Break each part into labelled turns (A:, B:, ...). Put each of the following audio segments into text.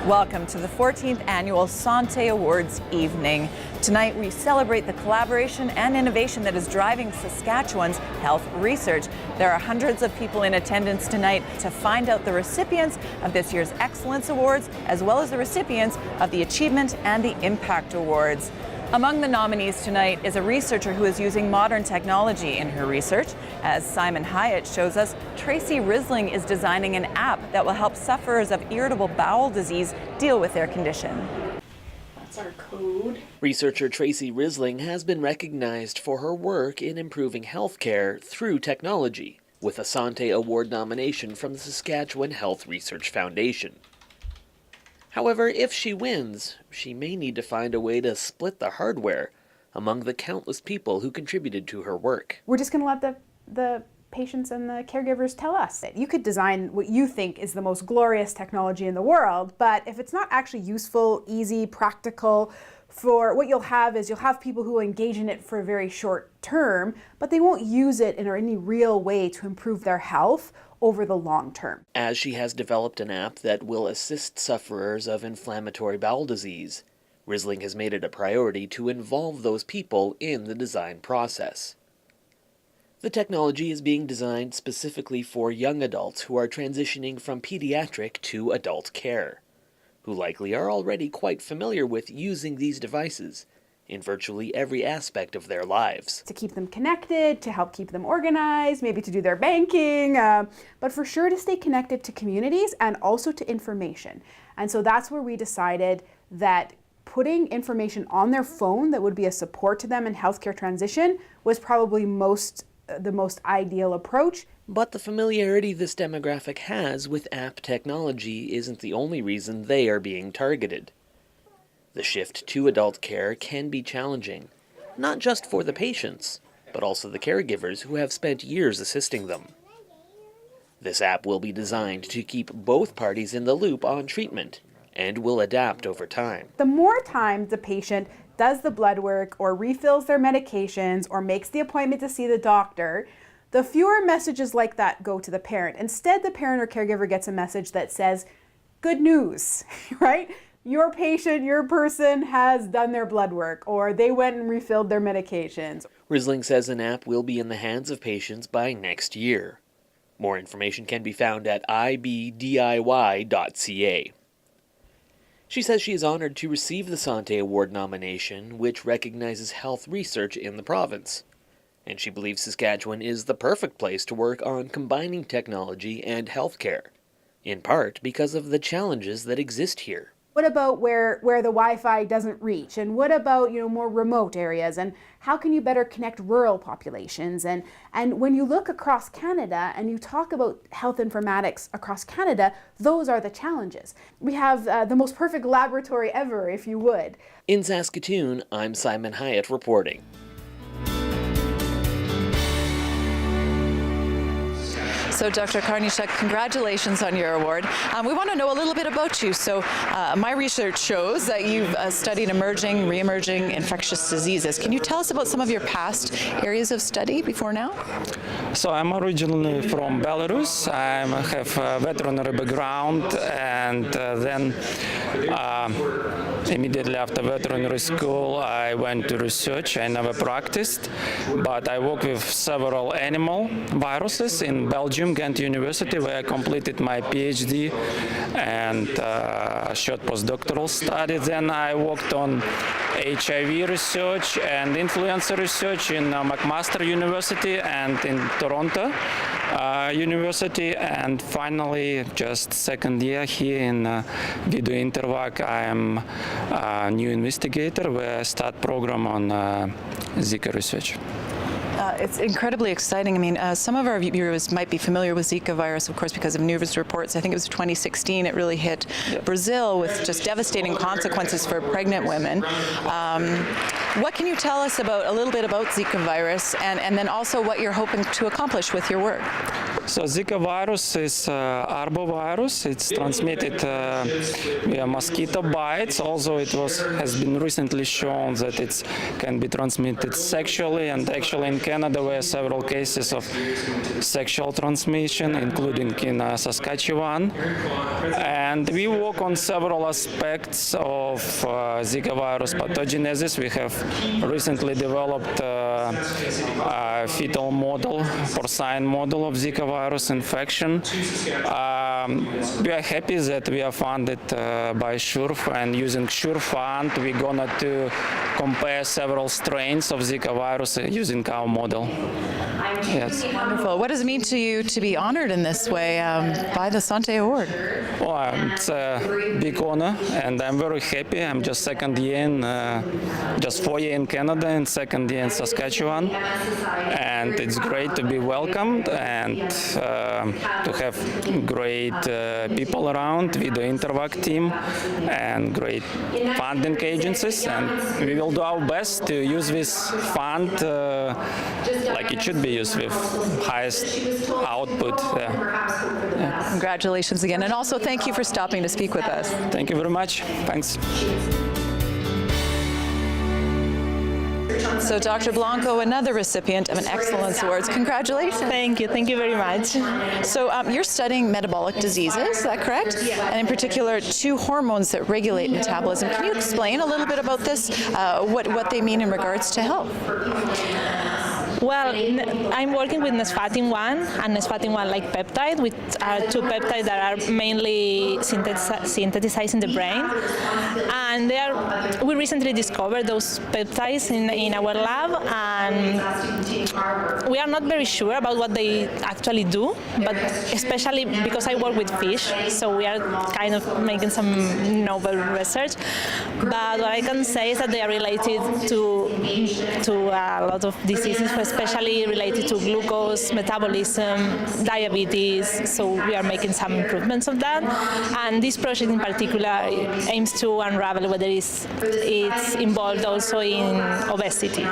A: Welcome to the 14th annual Santé Awards evening. Tonight we celebrate the collaboration and innovation that is driving Saskatchewan's health research. There are hundreds of people in attendance tonight to find out the recipients of this year's Excellence Awards, as well as the recipients of the Achievement and the Impact Awards. Among the nominees tonight is a researcher who is using modern technology in her research. As Simon Hyatt shows us, Tracy Risling is designing an app that will help sufferers of irritable bowel disease deal with their condition.
B: That's our code.
C: Researcher Tracy Risling has been recognized for her work in improving healthcare through technology, with a Santé Award nomination from the Saskatchewan Health Research Foundation. However, if she wins, she may need to find a way to split the hardware among the countless people who contributed to her work.
B: We're just going to let the patients and the caregivers tell us. You could design what you think is the most glorious technology in the world, but if it's not actually useful, easy, practical, for what you'll have people who engage in it for a very short term, but they won't use it in any real way to improve their health over the long term.
C: As she has developed an app that will assist sufferers of inflammatory bowel disease, Risling has made it a priority to involve those people in the design process. The technology is being designed specifically for young adults who are transitioning from pediatric to adult care, who likely are already quite familiar with using these devices in virtually every aspect of their lives.
B: To keep them connected, to help keep them organized, maybe to do their banking, but for sure to stay connected to communities and also to information. And so that's where we decided that putting information on their phone that would be a support to them in healthcare transition was probably the most ideal approach.
C: But the familiarity this demographic has with app technology isn't the only reason they are being targeted. The shift to adult care can be challenging, not just for the patients, but also the caregivers who have spent years assisting them. This app will be designed to keep both parties in the loop on treatment and will adapt over time.
B: The more time the patient does the blood work or refills their medications or makes the appointment to see the doctor, the fewer messages like that go to the parent. Instead, the parent or caregiver gets a message that says, good news, right? Your patient, your person has done their blood work, or they went and refilled their medications.
C: Risling says an app will be in the hands of patients by next year. More information can be found at ibdiy.ca. She says she is honored to receive the Santé Award nomination, which recognizes health research in the province. And she believes Saskatchewan is the perfect place to work on combining technology and healthcare, in part because of the challenges that exist here.
B: What about where the Wi-Fi doesn't reach? And what about, more remote areas? And how can you better connect rural populations? And when you look across Canada and you talk about health informatics across Canada, those are the challenges. We have the most perfect laboratory ever, if you would.
C: In Saskatoon, I'm Simon Hyatt reporting.
A: So Dr. Karniychuk, congratulations on your award. We want to know a little bit about you. So my research shows that you've studied emerging, re-emerging infectious diseases. Can you tell us about some of your past areas of study before now?
D: So I'm originally from Belarus. I have a veterinary background, and then immediately after veterinary school I went to research. I never practiced, but I worked with several animal viruses in Belgium, Ghent University, where I completed my PhD and short postdoctoral study. Then I worked on HIV research and influenza research in McMaster University and in Toronto University, and finally, just second year here in Video Intervac, I am a new investigator where I start program on Zika research.
A: It's incredibly exciting. I mean, some of our viewers might be familiar with Zika virus, of course, because of news reports. I think it was 2016. It really hit Brazil with just devastating consequences for pregnant women. What can you tell us about a little bit about Zika virus, and then also what you're hoping to accomplish with your work?
D: So Zika virus is arbovirus. It's transmitted via mosquito bites. Also, has been recently shown that it can be transmitted sexually, and actually in Canada Canada, where several cases of sexual transmission, including in Saskatchewan. And we work on several aspects of Zika virus pathogenesis. We have recently developed a fetal model, porcine model of Zika virus infection. We are happy that we are funded by SURF, and using SURF fund, we're gonna to compare several strains of Zika virus using our model. Yes.
A: Wonderful. What does it mean to you to be honored in this way by the Santé Award?
D: Well, it's a big honor, and I'm very happy. I'm just second year in, just 4 years in Canada and second year in Saskatchewan, and it's great to be welcomed and to have great people around with the Intervac team and great funding agencies, and we will do our best to use this fund like it should be used with highest output. Yeah.
A: Congratulations again, and also thank you for stopping to speak with us.
D: Thank you very much. Thanks.
A: So Dr. Blanco, another recipient of an Excellence Awards. Congratulations.
E: Thank you very much.
A: So you're studying metabolic diseases, is that correct? And in particular, 2 hormones that regulate metabolism. Can you explain a little bit about this, what they mean in regards to health?
E: Well, I'm working with nesfatin-1 and nesfatin-1-like peptide, which are 2 peptides that are mainly synthesized in the brain. And we recently discovered those peptides in our lab, and we are not very sure about what they actually do, but especially because I work with fish, so we are kind of making some novel research. But what I can say is that they are related to a lot of diseases, especially related to glucose, metabolism, diabetes, so we are making some improvements of that. And this project in particular aims to unravel whether it's involved also in obesity.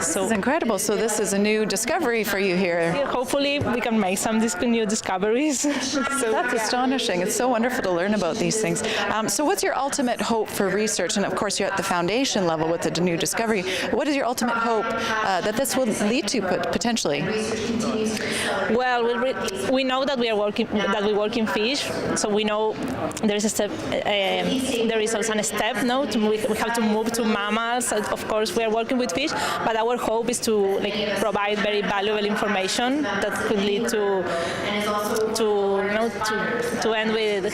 A: So this is incredible. So this is a new discovery for you here.
E: Hopefully we can make some new discoveries.
A: So that's astonishing. It's so wonderful to learn about these things. So what's your ultimate hope for research? And of course you're at the foundation level with the new discovery. What is your ultimate hope that this will lead to potentially?
E: Well, we know that we work in fish, so we know there is a step. There is also a step. We have to move to mammals. Of course, we are working with fish, but our hope is to provide very valuable information that could lead to end with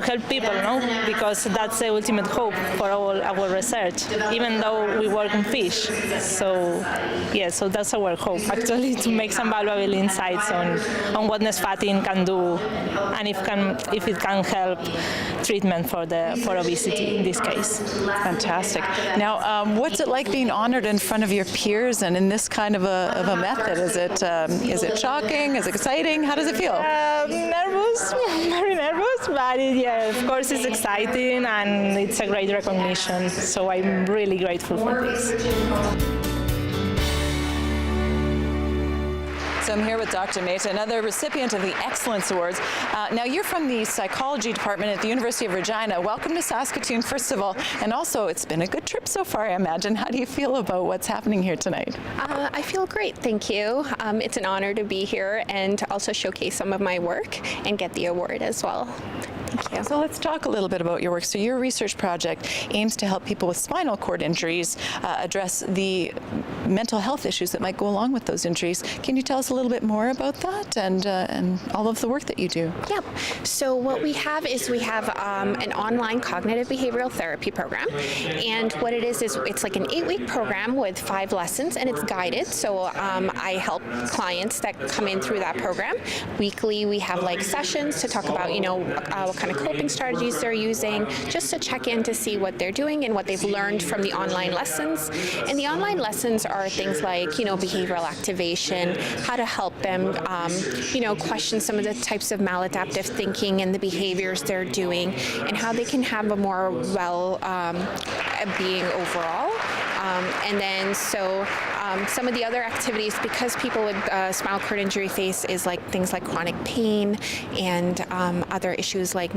E: help people, because that's the ultimate hope for all our research, even though we work in fish. So yeah, so that's our hope actually, to make some valuable insights on what nesfatin can do, and if it can help treatment for obesity in this case.
A: Fantastic. Now, what's it like being honored in front of your peers and in this kind of a method? Is it shocking? Is it exciting? How does it feel?
E: Nervous, very nervous, but of course it's exciting and it's a great recognition. So I'm really grateful for this.
A: So I'm here with Dr. Mehta, another recipient of the Excellence Awards. Now you're from the psychology department at the University of Regina. Welcome to Saskatoon, first of all. And also, it's been a good trip so far, I imagine. How do you feel about what's happening here tonight?
F: I feel great, thank you. It's an honor to be here and to also showcase some of my work and get the award as well. Thank you.
A: So let's talk a little bit about your work. So your research project aims to help people with spinal cord injuries address the mental health issues that might go along with those injuries. Can you tell us a little bit more about that and all of the work that you do?
F: Yep. So what we have is an online cognitive behavioral therapy program, and what it is it's like an 8-week program with 5 lessons, and it's guided. So I help clients that come in through that program. Weekly, we have sessions to talk about what kind of coping strategies they're using, just to check in to see what they're doing and what they've learned from the online lessons. And the online lessons are things like, behavioral activation, how to help them, question some of the types of maladaptive thinking and the behaviors they're doing, and how they can have a more being overall. And then some of the other activities, because people with spinal cord injury face is like things like chronic pain and other issues like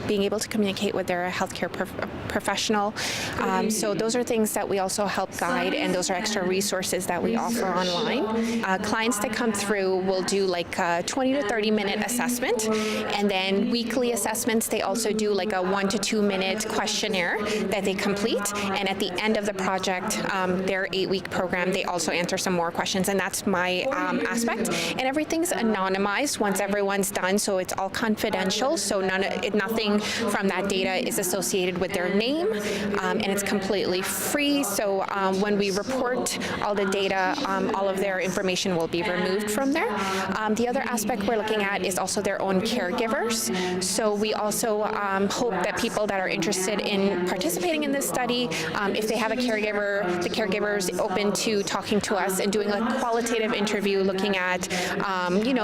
F: being able to communicate with their healthcare professional. So those are things that we also help guide, and those are extra resources that we offer online. Clients that come through will do like a 20 to 30 minute assessment, and then weekly assessments. They also do like a 1 to 2 minute questionnaire that they complete, and at the end of the project, their 8-week program, they also answer some more questions, and that's my aspect. And everything's anonymized once everyone's done, so it's all confidential, so nothing from that data is associated with their name, and it's completely free. So when we report all the data, all of their information will be removed from there. The other aspect we're looking at is also their own caregivers. So we also hope that people that are interested in participating in this study, if they have a caregiver, the caregiver is open to talking to us and doing a qualitative interview, looking at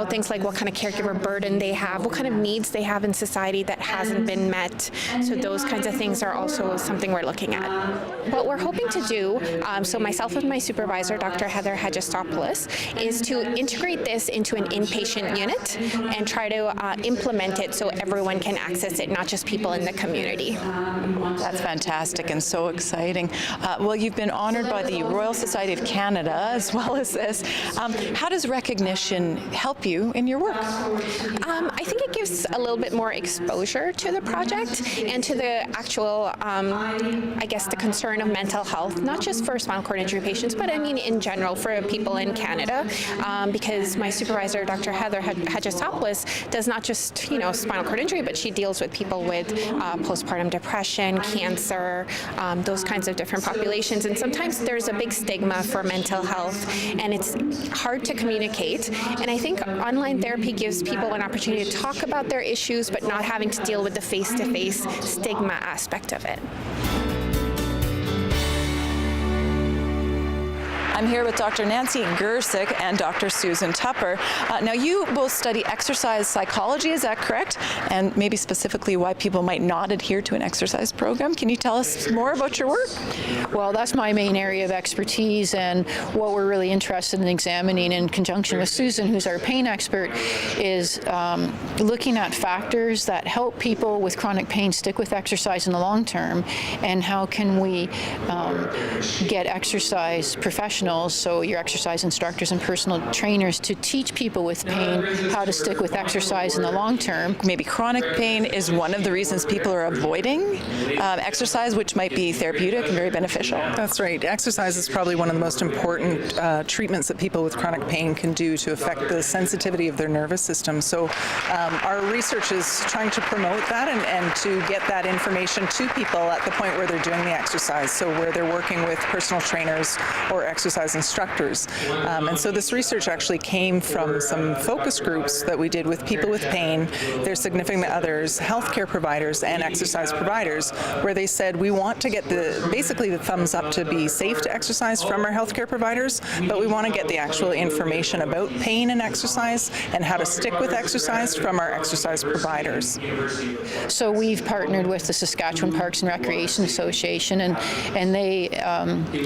F: things like what kind of caregiver burden they have, what kind of needs they have in society that hasn't been met. So those kinds of things are also something we're looking at. What we're hoping to do, so myself and my supervisor, Dr. Heather Hadjistopoulos, is to integrate this into an inpatient unit and try to implement it so everyone can access it, not just people in the community.
A: That's fantastic and so exciting. Well, you've been honored by the Royal Society of Canada as well as this. How does recognition help you in your work?
F: I think it gives a little bit more exposure to the project and to the actual, the concern of mental health, not just for spinal cord injury patients, but I mean in general for people in Canada, because my supervisor, Dr. Heather Hadjistopoulos, does not just, spinal cord injury, but she deals with people with postpartum depression, cancer, those kinds of different populations. And sometimes there's a big stigma for mental health, and it's hard to communicate. And I think online therapy gives people an opportunity to talk about their issues, but not having to deal with the face-to-face stigma aspect of it.
A: I'm here with Dr. Nancy Gyurcsik and Dr. Susan Tupper. Now, you both study exercise psychology, is that correct? And maybe specifically why people might not adhere to an exercise program. Can you tell us more about your work?
G: Well, that's my main area of expertise, and what we're really interested in examining in conjunction with Susan, who's our pain expert, is looking at factors that help people with chronic pain stick with exercise in the long term, and how can we get exercise professionals, so your exercise instructors and personal trainers, to teach people with pain how to stick with exercise in the long term.
A: Maybe chronic pain is one of the reasons people are avoiding exercise, which might be therapeutic and very beneficial.
H: That's right. Exercise is probably one of the most important treatments that people with chronic pain can do to affect the sensitivity of their nervous system. So our research is trying to promote that and to get that information to people at the point where they're doing the exercise, so where they're working with personal trainers or exercise instructors. And so this research actually came from some focus groups that we did with people with pain, their significant others, healthcare providers, and exercise providers, where they said we want to get basically the thumbs up to be safe to exercise from our healthcare providers, but we want to get the actual information about pain and exercise and how to stick with exercise from our exercise providers.
G: So we've partnered with the Saskatchewan Parks and Recreation Association, and they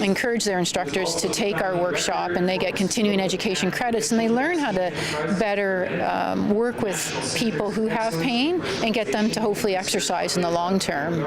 G: encourage their instructors to take our workshop, and they get continuing education credits, and they learn how to better work with people who have pain and get them to hopefully exercise in the long term.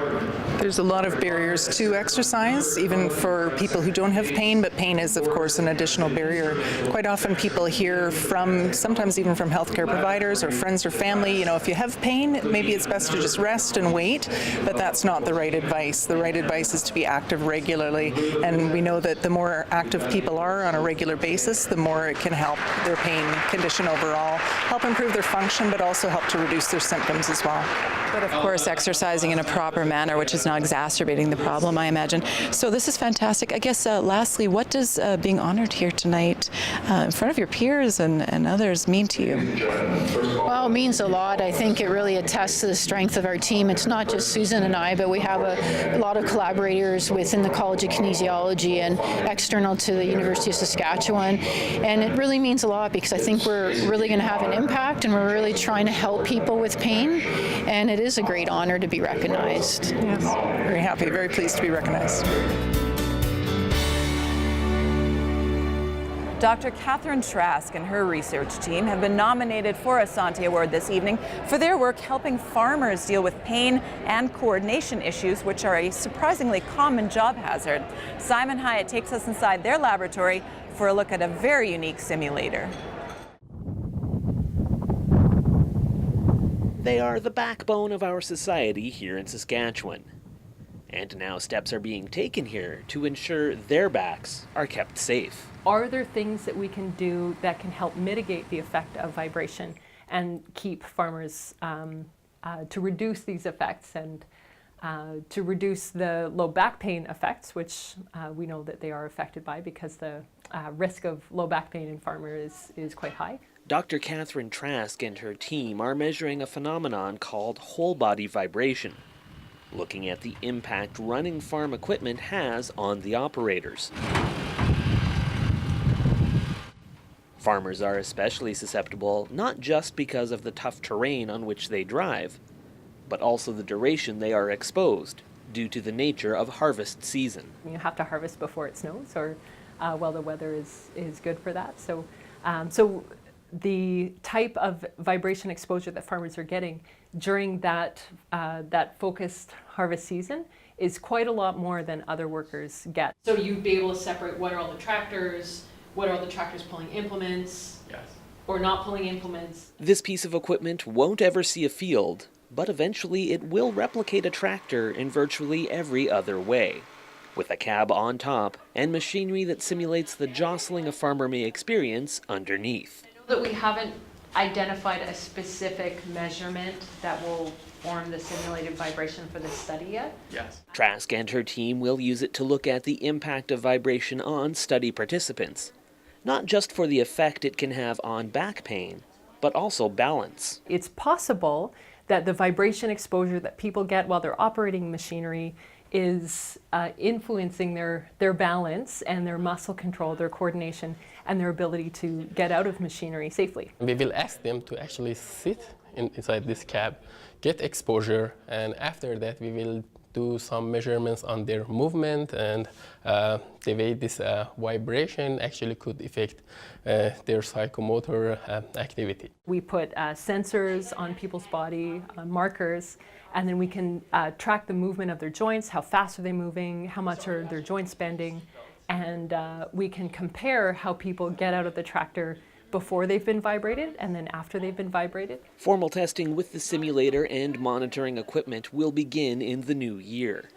H: There's a lot of barriers to exercise, even for people who don't have pain, but pain is, of course, an additional barrier. Quite often people hear from, sometimes even from healthcare providers or friends or family, if you have pain, maybe it's best to just rest and wait, but that's not the right advice. The right advice is to be active regularly, and we know that the more active people are on a regular basis, the more it can help their pain condition overall, help improve their function, but also help to reduce their symptoms as well.
A: But of course, exercising in a proper manner, which is not exacerbating the problem, I imagine. So this is fantastic. I guess lastly, what does being honored here tonight in front of your peers and others mean to you?
G: Well, it means a lot. I think it really attests to the strength of our team. It's not just Susan and I, but we have a lot of collaborators within the College of Kinesiology and external to the University of Saskatchewan. And it really means a lot because I think we're really going to have an impact, and we're really trying to help people with pain. And it is a great honor to be recognized.
H: Yes. Very happy, very pleased to be recognized.
A: Dr. Catherine Trask and her research team have been nominated for a Santé Award this evening for their work helping farmers deal with pain and coordination issues, which are a surprisingly common job hazard. Simon Hyatt takes us inside their laboratory for a look at a very unique simulator.
C: They are the backbone of our society here in Saskatchewan. And now steps are being taken here to ensure their backs are kept safe.
I: Are there things that we can do that can help mitigate the effect of vibration and keep farmers to reduce these effects and to reduce the low back pain effects, which we know that they are affected by because the risk of low back pain in farmers is quite high.
C: Dr. Catherine Trask and her team are measuring a phenomenon called whole body vibration, looking at the impact running farm equipment has on the operators. Farmers are especially susceptible not just because of the tough terrain on which they drive, but also the duration they are exposed due to the nature of harvest season.
I: You have to harvest before it snows or while the weather is good for that. So the type of vibration exposure that farmers are getting during that focused harvest season is quite a lot more than other workers get. So you'd be able to separate what are all the tractors, what are all the tractors pulling implements, yes, or not pulling implements.
C: This piece of equipment won't ever see a field, but eventually it will replicate a tractor in virtually every other way, with a cab on top and machinery that simulates the jostling a farmer may experience underneath.
I: That we haven't identified a specific measurement that will form the simulated vibration for this study yet.
C: Yes. Trask and her team will use it to look at the impact of vibration on study participants, not just for the effect it can have on back pain, but also balance.
I: It's possible that the vibration exposure that people get while they're operating machinery is influencing their balance and their muscle control, their coordination, and their ability to get out of machinery safely.
J: We will ask them to actually sit inside this cab, get exposure, and after that we will do some measurements on their movement and the way this vibration actually could affect their psychomotor activity.
I: We put sensors on people's body, markers, and then we can track the movement of their joints, how fast are they moving, how much are their joints bending, and we can compare how people get out of the tractor before they've been vibrated and then after they've been vibrated.
C: Formal testing with the simulator and monitoring equipment will begin in the new year.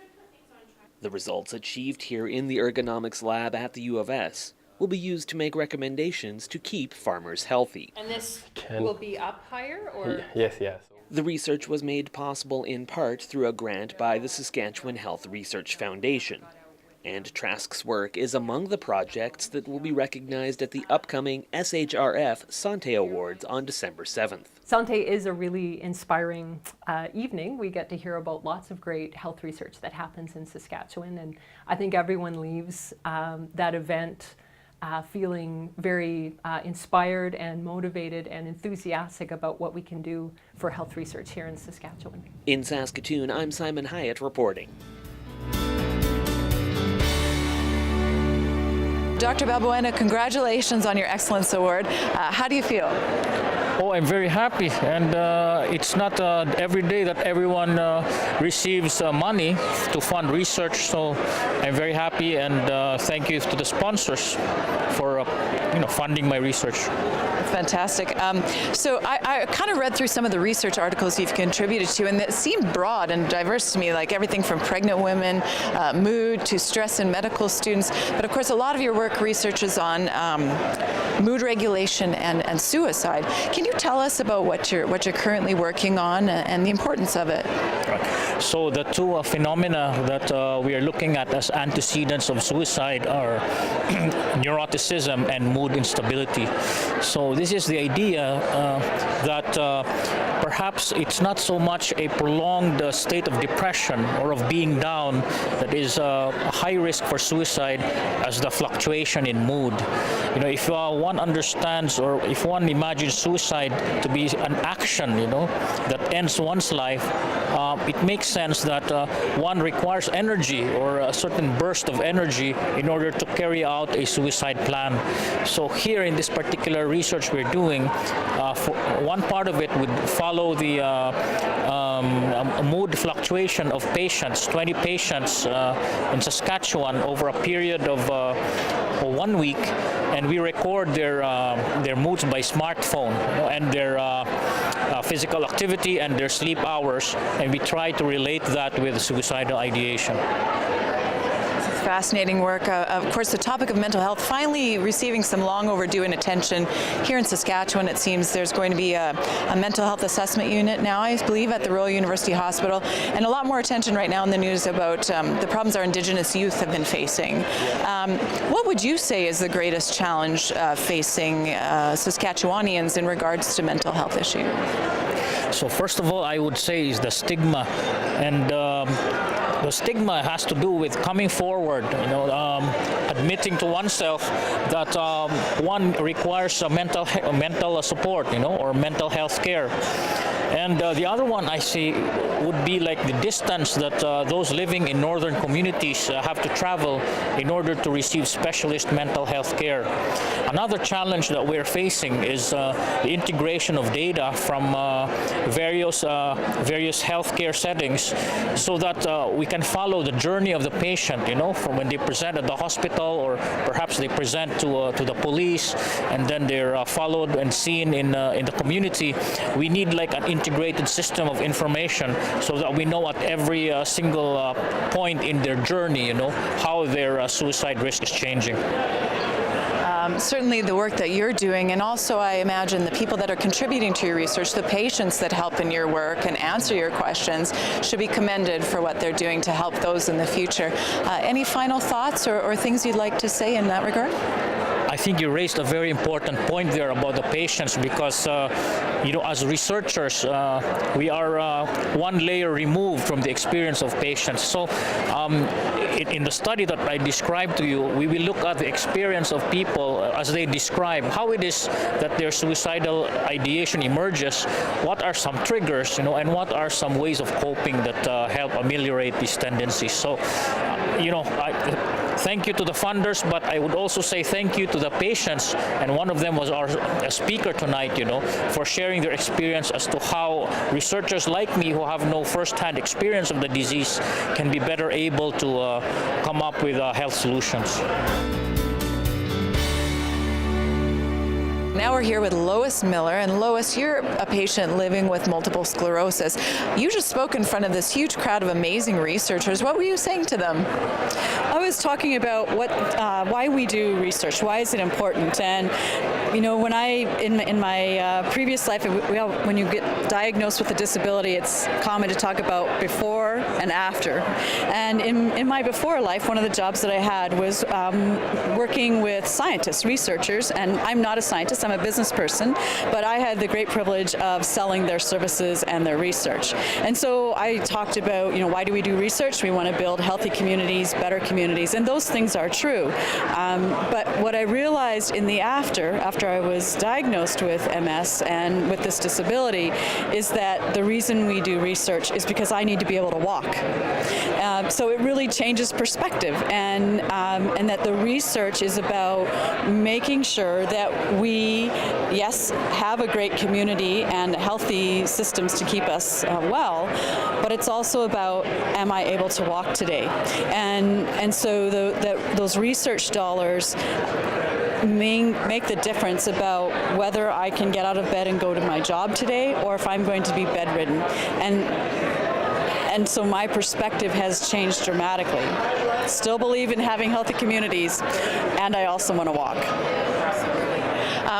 C: The results achieved here in the ergonomics lab at the U of S will be used to make recommendations to keep farmers healthy.
I: And this will be up higher, or?
J: Yes, yes.
C: The research was made possible in part through a grant by the Saskatchewan Health Research Foundation. And Trask's work is among the projects that will be recognized at the upcoming SHRF Santé Awards on December 7th.
I: Santé is a really inspiring evening. We get to hear about lots of great health research that happens in Saskatchewan, and I think everyone leaves that event feeling very inspired and motivated and enthusiastic about what we can do for health research here in Saskatchewan.
C: In Saskatoon, I'm Simon Hyatt reporting.
A: Dr. Balbuena, congratulations on your Excellence Award. How do you feel?
K: Oh, I'm very happy, and it's not every day that everyone receives money to fund research, so I'm very happy, and thank you to the sponsors for funding my research.
A: That's fantastic. So I kind of read through some of the research articles you've contributed to, and it seemed broad and diverse to me, like everything from pregnant women, mood, to stress in medical students. But of course, a lot of your work researches on mood regulation and suicide. Can you tell us about what you're currently working on and the importance of it?
K: So the two phenomena that we are looking at as antecedents of suicide are neuroticism and mood instability. So this is the idea that perhaps it's not so much a prolonged state of depression or of being down that is a high risk for suicide as the fluctuation in mood. If one understands or if one imagines suicide to be an action, that ends one's life, it makes sense that one requires energy or a certain burst of energy in order to carry out a suicide plan. So here in this particular research we're doing, for one part of it would follow the mood fluctuation of patients, 20 patients in Saskatchewan over a period of 1 week, and we record their moods by smartphone, and their physical activity and their sleep hours, and we try to relate that with suicidal ideation.
A: Fascinating work. Of course, the topic of mental health finally receiving some long overdue attention. Here in Saskatchewan, it seems there's going to be a mental health assessment unit now, I believe, at the Royal University Hospital, and a lot more attention right now in the news about the problems our Indigenous youth have been facing. What would you say is the greatest challenge facing Saskatchewanians in regards to mental health issues?
K: So first of all, I would say is the stigma, and the stigma has to do with coming forward, admitting to oneself that one requires a mental support, or mental health care. And the other one I see would be like the distance that those living in northern communities have to travel in order to receive specialist mental health care. Another challenge that we're facing is the integration of data from various healthcare settings, so that we can follow the journey of the patient, from when they present at the hospital, or perhaps they present to the police, and then they're followed and seen in the community. We need like an integrated system of information so that we know at every single point in their journey, how their suicide risk is changing.
A: Certainly the work that you're doing, and also I imagine the people that are contributing to your research, the patients that help in your work and answer your questions, should be commended for what they're doing to help those in the future. Any final thoughts or things you'd like to say in that regard?
K: I think you raised a very important point there about the patients, because as researchers, we are one layer removed from the experience of patients. So in the study that I described to you, we will look at the experience of people as they describe how it is that their suicidal ideation emerges, what are some triggers, and what are some ways of coping that help ameliorate these tendencies. So, thank you to the funders, but I would also say thank you to the patients, and one of them was our speaker tonight, for sharing their experience as to how researchers like me, who have no first-hand experience of the disease, can be better able to come up with health solutions.
A: Now we're here with Lois Miller, and Lois, you're a patient living with multiple sclerosis. You just spoke in front of this huge crowd of amazing researchers. What were you saying to them?
L: I was talking about why we do research, why is it important, and when in my previous life, when you get diagnosed with a disability, it's common to talk about before and after. And in my before life, one of the jobs that I had was working with scientists, researchers, and I'm not a scientist, I'm a business person, but I had the great privilege of selling their services and their research. And so I talked about, why do we do research? We want to build healthy communities, better communities, and those things are true. But what I realized in the after I was diagnosed with MS and with this disability, is that the reason we do research is because I need to be able to walk. So it really changes perspective, and that the research is about making sure that we, yes, have a great community and healthy systems to keep us well, but it's also about, am I able to walk today? And so those research dollars make the difference about whether I can get out of bed and go to my job today, or if I'm going to be bedridden. And so my perspective has changed dramatically. Still believe in having healthy communities, and I also want to walk.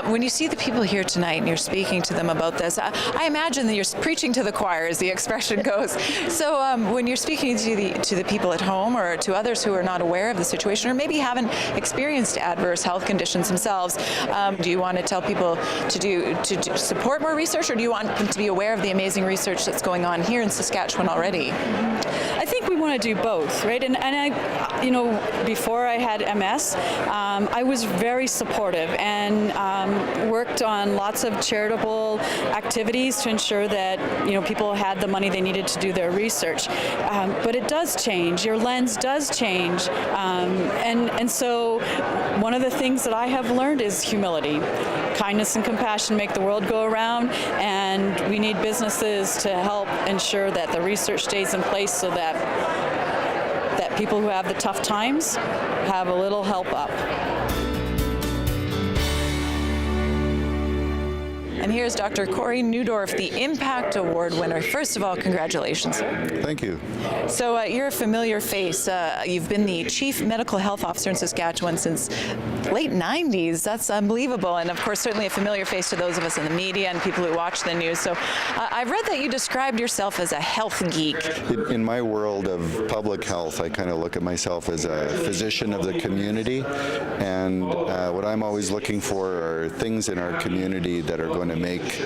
A: When you see the people here tonight and you're speaking to them about this, I imagine that you're preaching to the choir, as the expression goes. So when you're speaking to the people at home, or to others who are not aware of the situation, or maybe haven't experienced adverse health conditions themselves, do you want to tell people to support more research, or do you want them to be aware of the amazing research that's going on here in Saskatchewan already?
L: I think we want to do both, right? And I, before I had MS, I was very supportive, and worked on lots of charitable activities to ensure that people had the money they needed to do their research. But it does change. Your lens does change, and so one of the things that I have learned is humility. Kindness and compassion make the world go around, and we need businesses to help ensure that the research stays in place so that people who have the tough times have a little help up.
A: And here's Dr. Cory Neudorf, the Impact Award winner. First of all, congratulations.
M: Thank you.
A: So you're a familiar face. You've been the Chief Medical Health Officer in Saskatchewan since late 90s. That's unbelievable. And of course, certainly a familiar face to those of us in the media and people who watch the news. So I've read that you described yourself as a health geek.
M: In my world of public health, I kind of look at myself as a physician of the community. And what I'm always looking for are things in our community that are going to make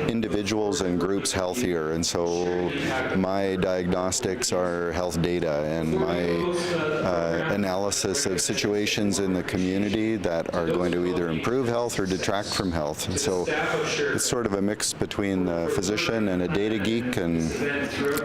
M: individuals and groups healthier. And so my diagnostics are health data, and my analysis of situations in the community that are going to either improve health or detract from health. And so it's sort of a mix between a physician and a data geek, and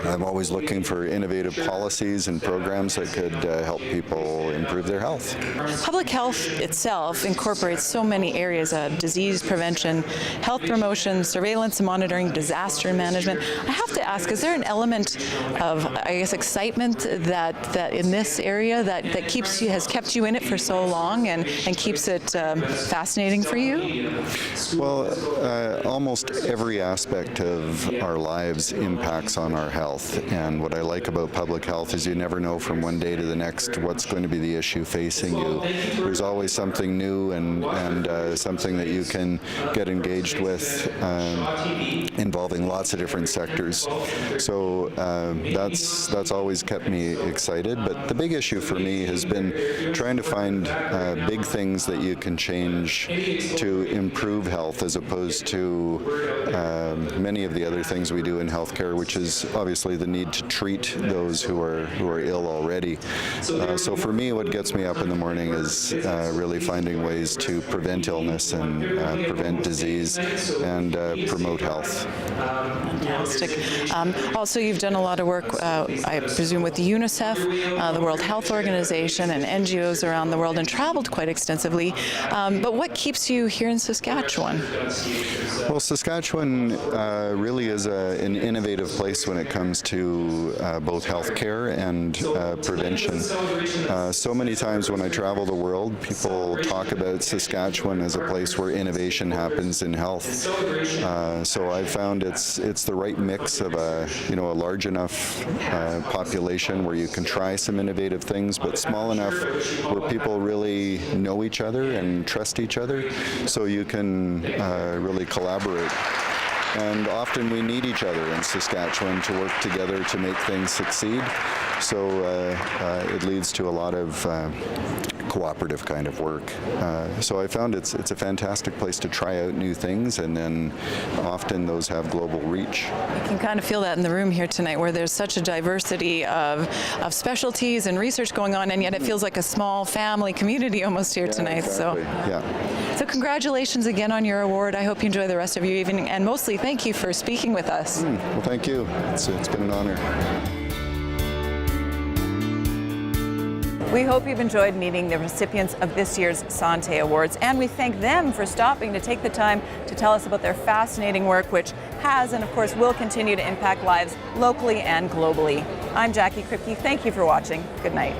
M: I'm always looking for innovative policies and programs that could help people improve their health.
A: Public health itself incorporates so many areas of disease prevention, health promotion, surveillance and monitoring, disaster management. I have to ask, is there an element of, I guess, excitement that in this area that has kept you in it for so long and keeps it fascinating for you?
M: Well, almost every aspect of our lives impacts on our health, and what I like about public health is you never know from one day to the next what's going to be the issue facing you. There's always something new and something that you can get engaged with, involving lots of different sectors. So that's always kept me excited. But the big issue for me has been trying to find big things that you can change to improve health, as opposed to many of the other things we do in healthcare, which is obviously the need to treat those who are ill already. So for me, what gets me up in the morning is really finding ways to prevent illness and prevent disease and promote health.
A: Fantastic. Also, you've done a lot of work, I presume, with UNICEF, the World Health Organization, and NGOs around the world, and traveled quite extensively. But what keeps you here in Saskatchewan?
M: Well, Saskatchewan really is an innovative place when it comes to both healthcare and prevention. So many times when I travel the world, people talk about Saskatchewan as a place where innovation happens in health. So I've found it's the right mix of a large enough population where you can try some innovative things, but small enough where people really know each other and trust each other, so you can really collaborate. And often we need each other in Saskatchewan to work together to make things succeed. So it leads to a lot of cooperative kind of work. So I found it's a fantastic place to try out new things, and then often those have global reach.
A: You can kind of feel that in the room here tonight, where there's such a diversity of specialties and research going on, and yet it feels like a small family community almost here tonight.
M: Exactly.
A: So congratulations again on your award. I hope you enjoy the rest of your evening, and mostly thank you for speaking with us.
M: Well, thank you. It's been an honor.
A: We hope you've enjoyed meeting the recipients of this year's Santé Awards, and we thank them for stopping to take the time to tell us about their fascinating work, which has and of course will continue to impact lives locally and globally. I'm Jackie Kripke. Thank you for watching. Good night.